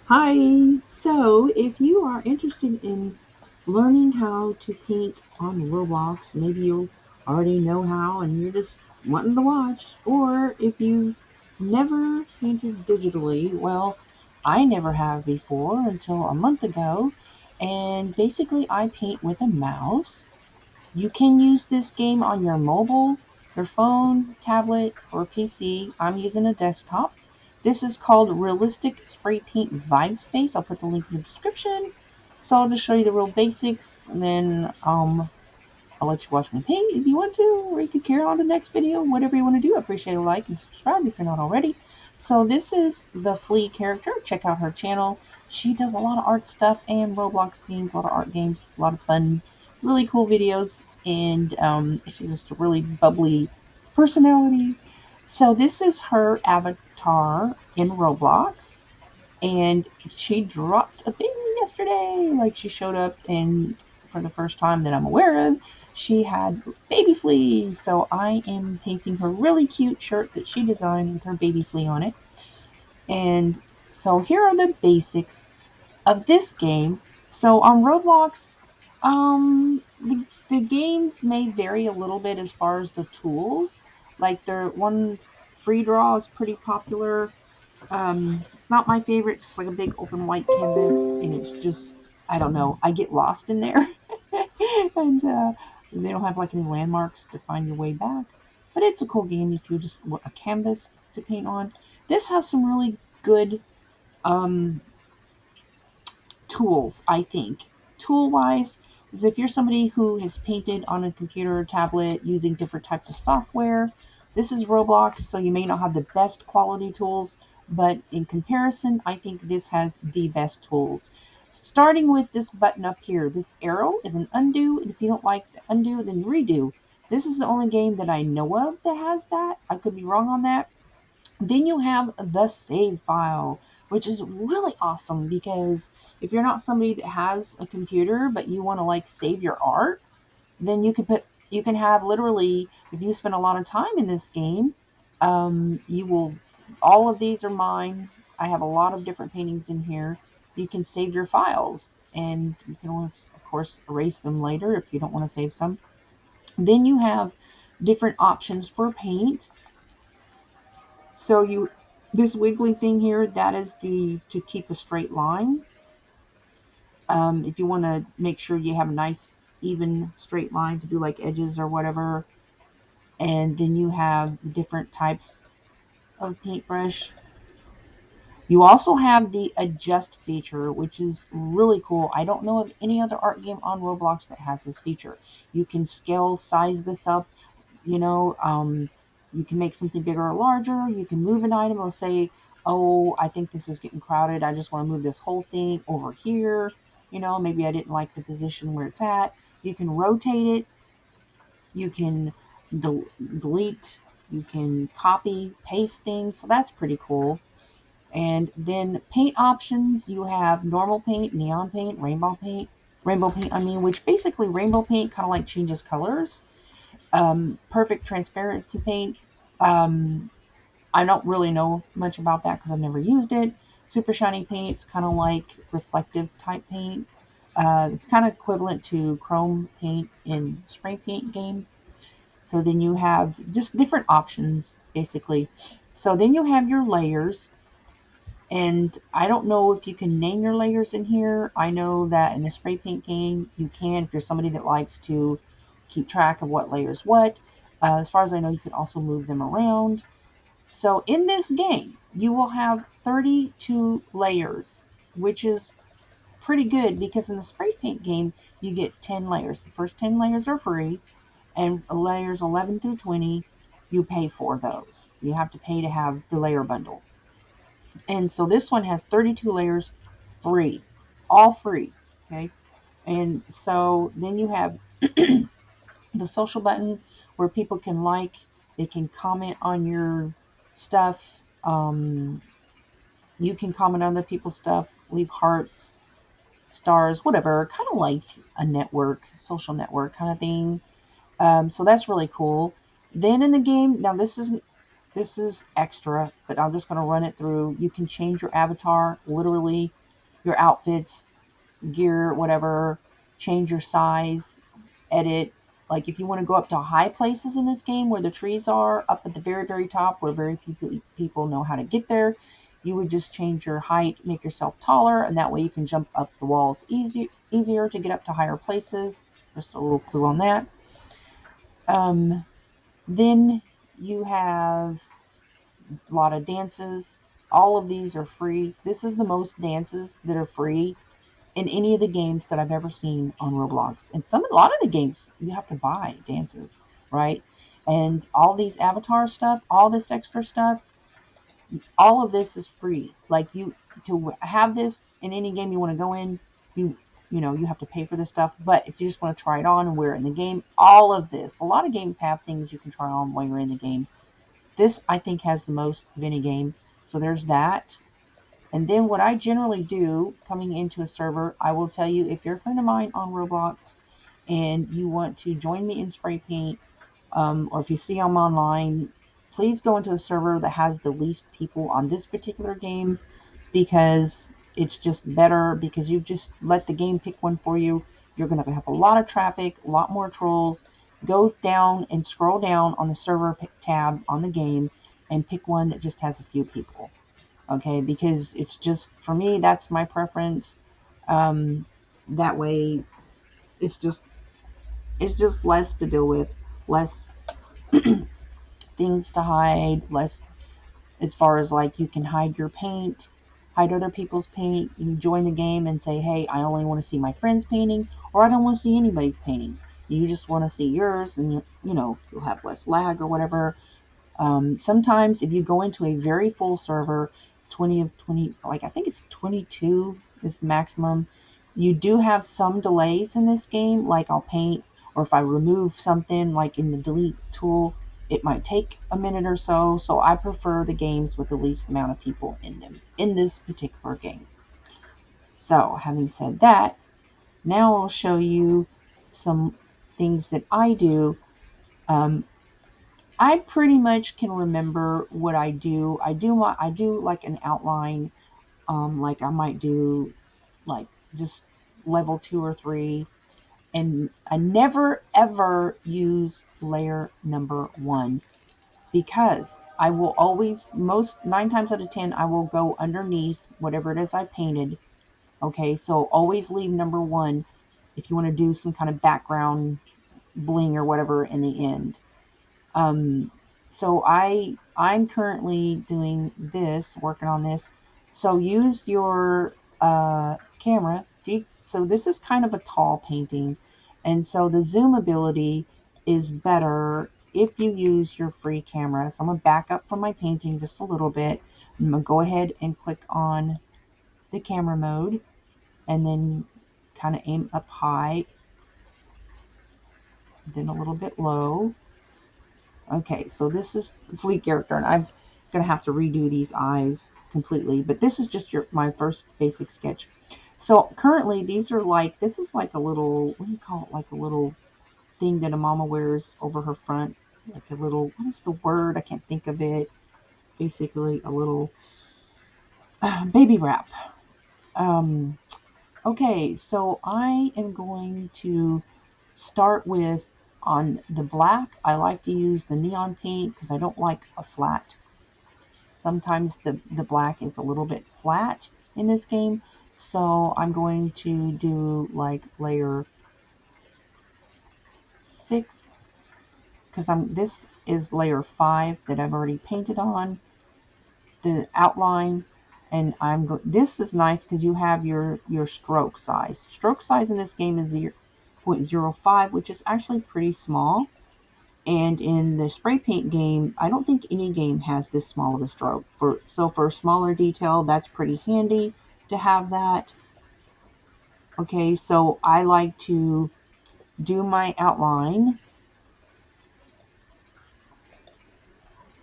Hi. So, if you are interested in learning how to paint on Roblox, maybe you already know how and you're just wanting to watch, or if you've never painted digitally, well, I never have before until a month ago. And basically, I paint with a mouse. You can use this game on your mobile, your phone, tablet, or PC. I'm using a desktop. This is called Realistic Spray Paint Vibe Space. I'll put the link in the description. So I'll just show you the real basics, and then I'll let you watch me paint if you want to, or you can carry on to the next video, whatever you want to do. I appreciate a like and subscribe if you're not already. So this is the Flea character. Check out her channel. She does a lot of art stuff and Roblox games, a lot of art games, a lot of fun, really cool videos, and she's just a really bubbly personality. So this is her avatar in Roblox, and she dropped a baby yesterday. Like she showed up, and for the first time that I'm aware of, she had baby flea. So I am painting her really cute shirt that she designed with her baby flea on it. And so here are the basics of this game. So on Roblox, the games may vary a little bit as far as the tools. Like their one free draw is pretty popular. It's not my favorite. It's like a big open white canvas, and it's just I don't know. I get lost in there, and they don't have like any landmarks to find your way back. But it's a cool game if you just want a canvas to paint on. This has some really good um, tools, I think. Tool wise, is if you're somebody who has painted on a computer or tablet using different types of software, this is Roblox, so you may not have the best quality tools, but in comparison, I think this has the best tools. Starting with this button up here, this arrow is an undo, and if you don't like the undo, then redo. This is the only game that I know of that has that. I could be wrong on that. Then you have the save file, which is really awesome because if you're not somebody that has a computer but you want to like save your art, then you can have literally if you spend a lot of time in this game, you will all of these are mine. I have a lot of different paintings in here. You can save your files and you can always of course erase them later if you don't want to save some. Then you have different options for paint. So you this wiggly thing here, that is the to keep a straight line. If you want to make sure you have a nice even straight line to do like edges or whatever. And then you have different types of paintbrush. You also have the adjust feature, which is really cool. I don't know of any other art game on Roblox that has this feature. You can scale size this up, you know, you can make something bigger or larger. You can move an item. Let's say, oh, I think this is getting crowded. I just want to move this whole thing over here. You know, maybe I didn't like the position where it's at. You can rotate it. You can delete. You can copy, paste things. So that's pretty cool. And then paint options, you have normal paint, neon paint, rainbow paint, I mean, which basically rainbow paint kind of like changes colors. Perfect transparency paint. Um, I don't really know much about that because I've never used it. Super shiny paint's kind of like reflective type paint. It's kind of equivalent to chrome paint in spray paint game. So then you have just different options basically. So then you have your layers, and I don't know if you can name your layers in here. I know that in a spray paint game, you can if you're somebody that likes to keep track of what layers what. As far as I know, you can also move them around. So in this game, you will have 32 layers, which is pretty good because in the spray paint game, you get 10 layers. The first 10 layers are free, and layers 11 through 20, you pay for those. You have to pay to have the layer bundle. And so this one has 32 layers free, all free. Okay. And so then you have the social button where people can like, they can comment on your stuff. You can comment on other people's stuff, leave hearts, stars, whatever, kind of like a network, social network kind of thing. So that's really cool. Then in the game, now this isn't This is extra, but I'm just going to run it through. You can change your avatar, literally your outfits, gear, whatever, change your size, edit. Like if you want to go up to high places in this game where the trees are, up at the very, very top where very few people know how to get there, you would just change your height, make yourself taller, and that way you can jump up the walls easier to get up to higher places. Just a little clue on that. Um, then you have a lot of dances. All of these are free. This is the most dances that are free in any of the games that I've ever seen on Roblox. And a lot of the games you have to buy dances, right? And all these avatar stuff, all this extra stuff, all of this is free. Like you to have this in any game you want to go in, you have to pay for this stuff. But if you just want to try it on and wear it in the game, all of this, a lot of games have things you can try on while you're in the game. This I think has the most of any game. So there's that. And then what I generally do coming into a server, I will tell you if you're a friend of mine on Roblox and you want to join me in Spraypaint, or if you see I'm online, please go into a server that has the least people on this particular game because it's just better because you just let the game pick one for you. You're going to have a lot of traffic, a lot more trolls. Go down and scroll down on the server tab on the game and pick one that just has a few people. Okay, because it's just for me that's my preference. Um, that way it's just less to deal with, less things to hide, less as far as like you can hide your paint, hide other people's paint. You can join the game and say, hey, I only want to see my friend's painting, or I don't want to see anybody's painting. You just want to see yours, and you'll have less lag or whatever. Sometimes if you go into a very full server, 20 of 20, like I think it's 22 is the maximum. You do have some delays in this game, like I'll paint, or if I remove something like in the delete tool, it might take a minute or so. So I prefer the games with the least amount of people in them in this particular game. So having said that, now I'll show you some things that I do. Um, I pretty much can remember what I do. I do like an outline. Like I might do like just level 2 or 3, and I never ever use layer number 1 because I will always most 9 times out of 10 I will go underneath whatever it is I painted. Okay, so always leave number 1 if you want to do some kind of background bling or whatever in the end. Um, so I'm currently doing this, working on this. So use your camera. So this is kind of a tall painting, and so the zoom ability is better if you use your free camera. So I'm gonna back up from my painting just a little bit. I'm gonna go ahead and click on the camera mode, and then kind of aim up high, then a little bit low. Okay, so this is the Fleet character, and I'm gonna have to redo these eyes completely, but this is just my first basic sketch. So currently this is like a little, what do you call it, like a little thing that a mama wears over her front, like a little, what is the word? I can't think of it. Basically a little baby wrap. Um, okay, so I am going to start with on the black. I like to use the neon paint because I don't like a flat. Sometimes the black is a little bit flat in this game. So I'm going to do like layer 6 because this is layer 5 that I've already painted on the outline. And this is nice because you have your stroke size. Stroke size in this game is 0.05, which is actually pretty small. And in the spray paint game, I don't think any game has this small of a stroke. So for smaller detail, that's pretty handy to have that. Okay, so I like to do my outline.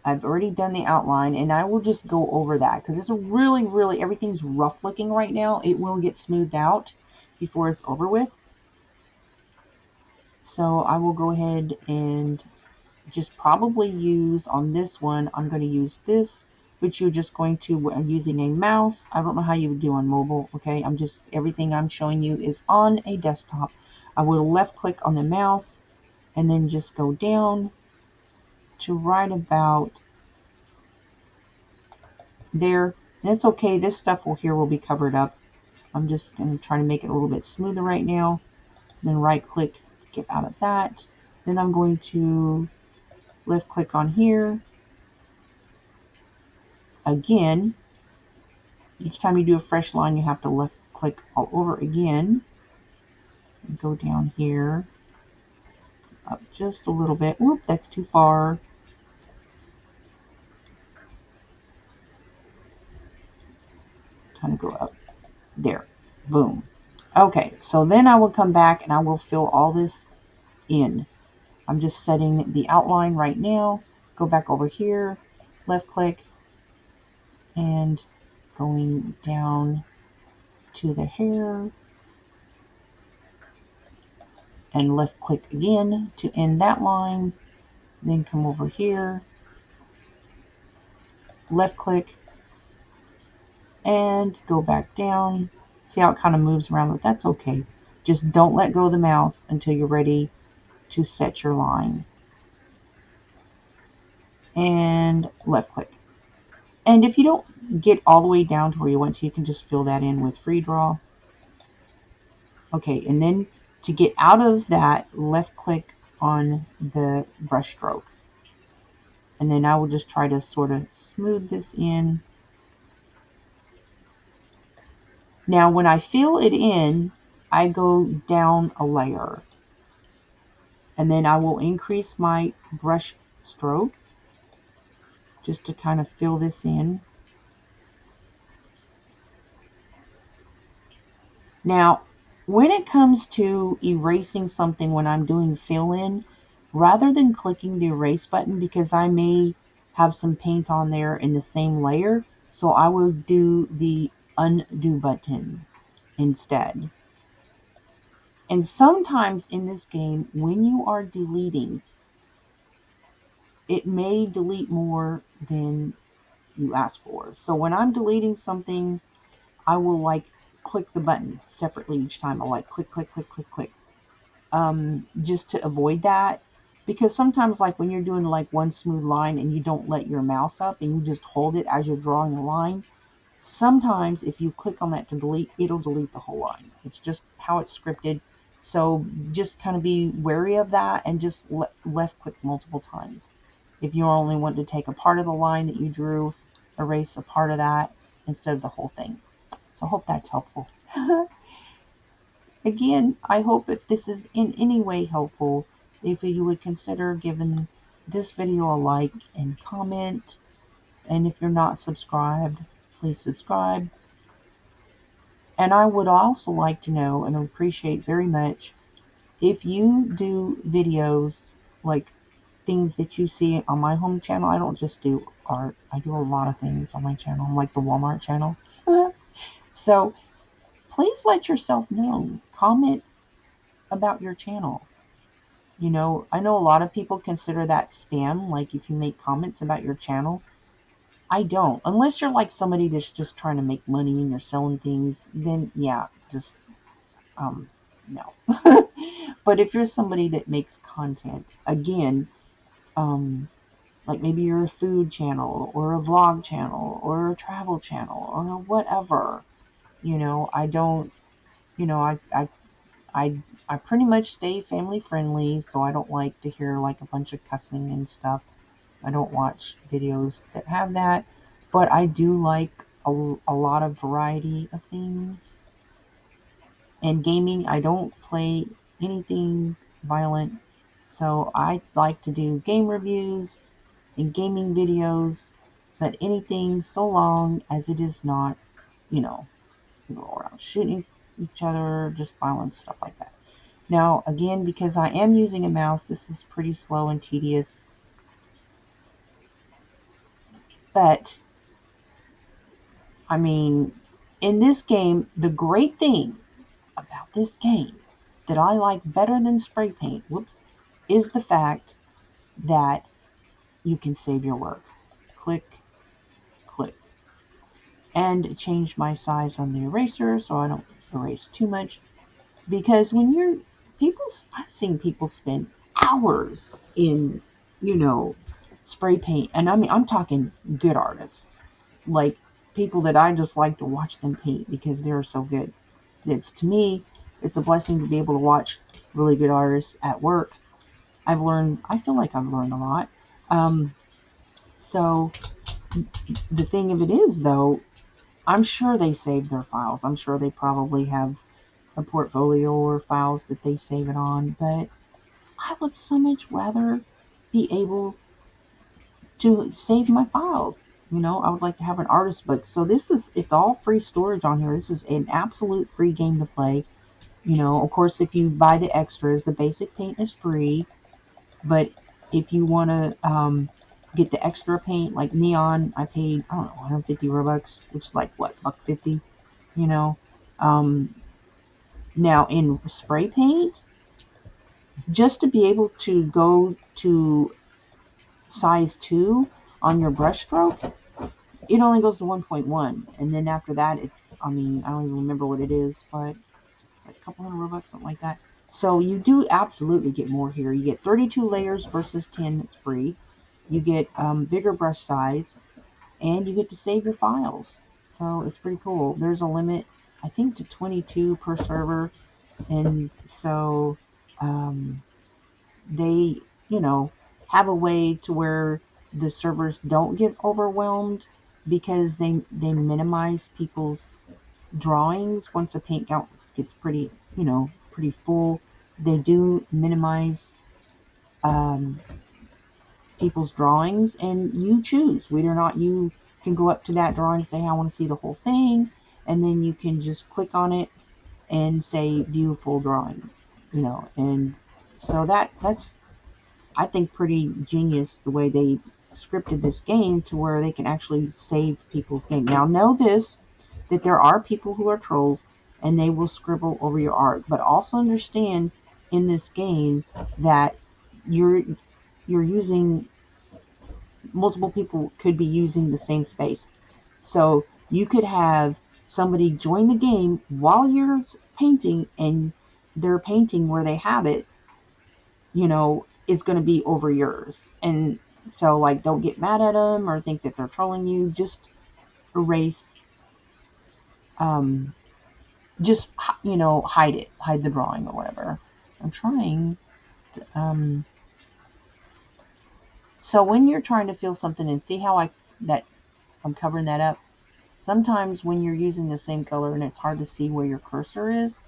I've already done the outline, and I will just go over that because it's a really, really, everything's rough looking right now. It will get smoothed out before it's over with. So I will go ahead and just probably use on this one, I'm going to use this, but you're just going to, I'm using a mouse. I don't know how you would do on mobile, okay? Everything I'm showing you is on a desktop. I will left click on the mouse and then just go down to right about there. And it's okay, this stuff here will be covered up. I'm just going to try to make it a little bit smoother right now. Then right click to get out of that. Then I'm going to left click on here. Again, each time you do a fresh line, you have to left click all over again. And go down here, up just a little bit. Whoop, that's too far. Kind of go up there. Boom. Okay, so then I will come back and I will fill all this in. I'm just setting the outline right now. Go back over here, left click, and going down to the hair, and left click again to end that line. Then come over here, left click, and go back down. See how it kind of moves around, but that's okay. Just don't let go of the mouse until you're ready to set your line. And left click. And if you don't get all the way down to where you want to, you can just fill that in with free draw. Okay, and then to get out of that, left click on the brush stroke. And then I will just try to sort of smooth this in. Now when I fill it in, I go down a layer. And then I will increase my brush stroke just to kind of fill this in. Now, when it comes to erasing something when I'm doing fill in, rather than clicking the erase button, because I may have some paint on there in the same layer, so I will do the undo button instead. And sometimes in this game, when you are deleting, it may delete more than you ask for. So when I'm deleting something, I will like click the button separately each time. I'll like click, click, click, click, click. Just to avoid that, because sometimes like when you're doing like one smooth line and you don't let your mouse up and you just hold it as you're drawing a line, sometimes if you click on that to delete, it'll delete the whole line. It's just how it's scripted. So just kind of be wary of that and just left click multiple times. If you only want to take a part of the line that you drew, erase a part of that instead of the whole thing. So I hope that's helpful. Again, I hope if this is in any way helpful, if you would consider giving this video a like and comment. And if you're not subscribed, please subscribe. And I would also like to know and appreciate very much if you do videos like things that you see on my home channel. I don't just do art. I do a lot of things on my channel, like the Walmart channel. So please let yourself know. Comment about your channel. You know, I know a lot of people consider that spam, like if you make comments about your channel. I don't. Unless you're like somebody that's just trying to make money and you're selling things, then yeah, just, no. But if you're somebody that makes content, again, like maybe you're a food channel or a vlog channel or a travel channel or whatever, you know, I don't, you know, I pretty much stay family friendly, so I don't like to hear like a bunch of cussing and stuff. I don't watch videos that have that, but I do like a lot of variety of things. And gaming, I don't play anything violent, so I like to do game reviews and gaming videos, but anything so long as it is not, you know, go around shooting each other, just violent stuff like that. Now, again, because I am using a mouse, this is pretty slow and tedious. But, I mean, in this game, the great thing about this game that I like better than spray paint, is the fact that you can save your work. Click, click. And change my size on the eraser so I don't erase too much. Because when you're people, I've seen people spend hours in, you know, spray paint. And I mean, I'm talking good artists, like people that I just like to watch them paint because they're so good. It's to me, it's a blessing to be able to watch really good artists at work. I feel like I've learned a lot. Um, so the thing of it is, though, I'm sure they save their files. I'm sure they probably have a portfolio or files that they save it on. But I would so much rather be able to save my files. I would like to have an artist book. So it's all free storage on here. This is an absolute free game to play. Of course, if you buy the extras, the basic paint is free. But if you want to get the extra paint, like neon, I paid, I don't know, 150 Robux, which is like, what, $1.50, you know? Um, Now, in spray paint, just to be able to go to size 2 on your brush stroke, it only goes to 1.1. And then after that, I mean, I don't even remember what it is, but like a couple hundred Robux, something like that. So you do absolutely get more here. You get 32 layers versus 10 that's free. You get bigger brush size, and you get to save your files. So it's pretty cool. There's a limit, I think, to 22 per server. And so um, they, you know, have a way to where the servers don't get overwhelmed because they minimize people's drawings. Once a paint count gets pretty full, they do minimize um, people's drawings, and you choose whether or not you can go up to that drawing and say, I want to see the whole thing, and then you can just click on it and say view full drawing, and so that's, I think, pretty genius the way they scripted this game to where they can actually save people's game. Now, know this, that there are people who are trolls and they will scribble over your art, but also understand in this game that you're using, multiple people could be using the same space. So you could have somebody join the game while you're painting, and their painting where they have it, is going to be over yours. And so, like, don't get mad at them or think that they're trolling you. Just erase, um, just, hide the drawing or whatever. I'm trying. Um, so when you're trying to feel something and see how that I'm covering that up, sometimes when you're using the same color and it's hard to see where your cursor is,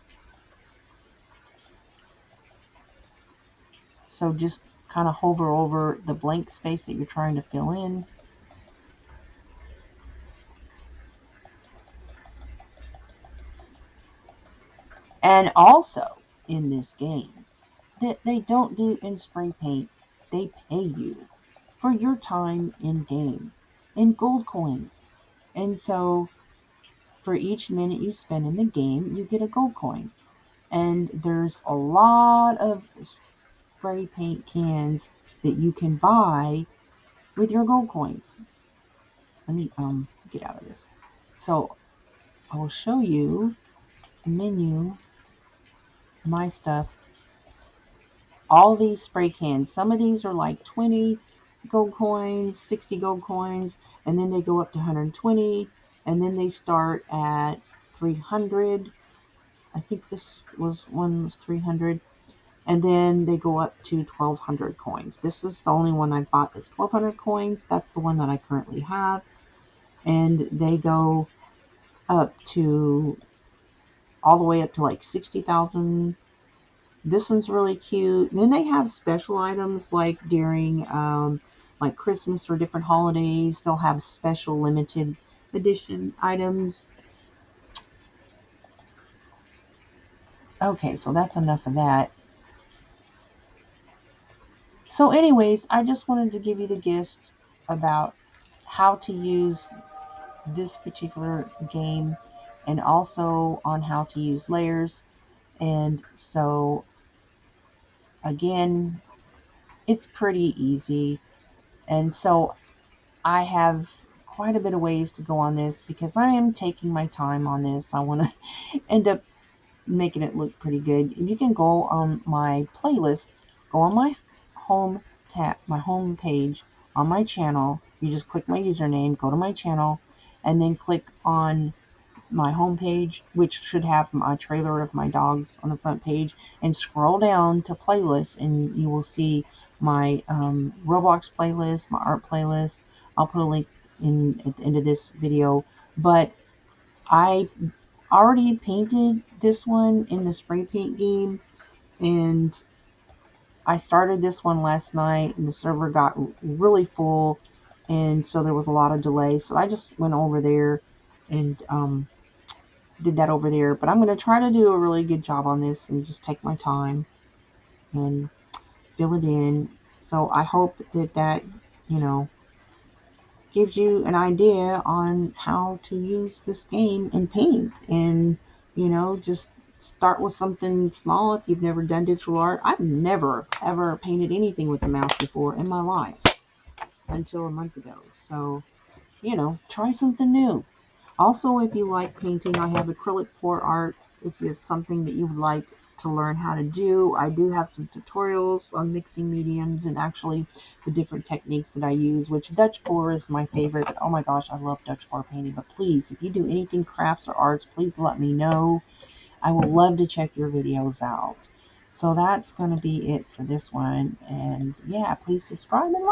so just kind of hover over the blank space that you're trying to fill in. And also in this game, that they don't do in spray paint, they pay you for your time in game in gold coins. And so for each minute you spend in the game, you get a gold coin. And there's a lot of spray paint cans that you can buy with your gold coins. Let me get out of this. So I will show you the menu, my stuff, all these spray cans. Some of these are like 20 gold coins, 60 gold coins, and then they go up to 120, and then they start at 300. I think this one was 300, and then they go up to 1200 coins. This is the only one I bought, is 1200 coins. That's the one that I currently have, and they go up to all the way up to like 60,000. This one's really cute. And then they have special items like during like Christmas or different holidays. They'll have special limited edition items. Okay, so that's enough of that. So anyways, I just wanted to give you the gist about how to use this particular game, and also on how to use layers. And so again, It's pretty easy. And so I have quite a bit of ways to go on this because I am taking my time on this. I want to end up making it look pretty good. You can go on my playlist, go on my my home page on my channel. You just click my username, go to my channel, and then click on my home page, which should have my trailer of my dogs on the front page, and scroll down to playlist, and you will see my Roblox playlist, my art playlist. I'll put a link in at the end of this video, but I already painted this one in the spray paint game, and I started this one last night, and the server got really full, and so there was a lot of delay. So I just went over there and did that over there. But I'm going to try to do a really good job on this and just take my time and fill it in. So I hope that you know, gives you an idea on how to use this game in paint, and just start with something small if you've never done digital art. I've never ever painted anything with a mouse before in my life until a month ago. So try something new. Also, if you like painting, I have acrylic pour art. If it's something that you would like to learn how to do, I do have some tutorials on mixing mediums and actually the different techniques that I use, which Dutch pour is my favorite. But oh my gosh, I love Dutch pour painting. But please, if you do anything crafts or arts, please let me know. I would love to check your videos out. So that's going to be it for this one. And yeah, please subscribe and like.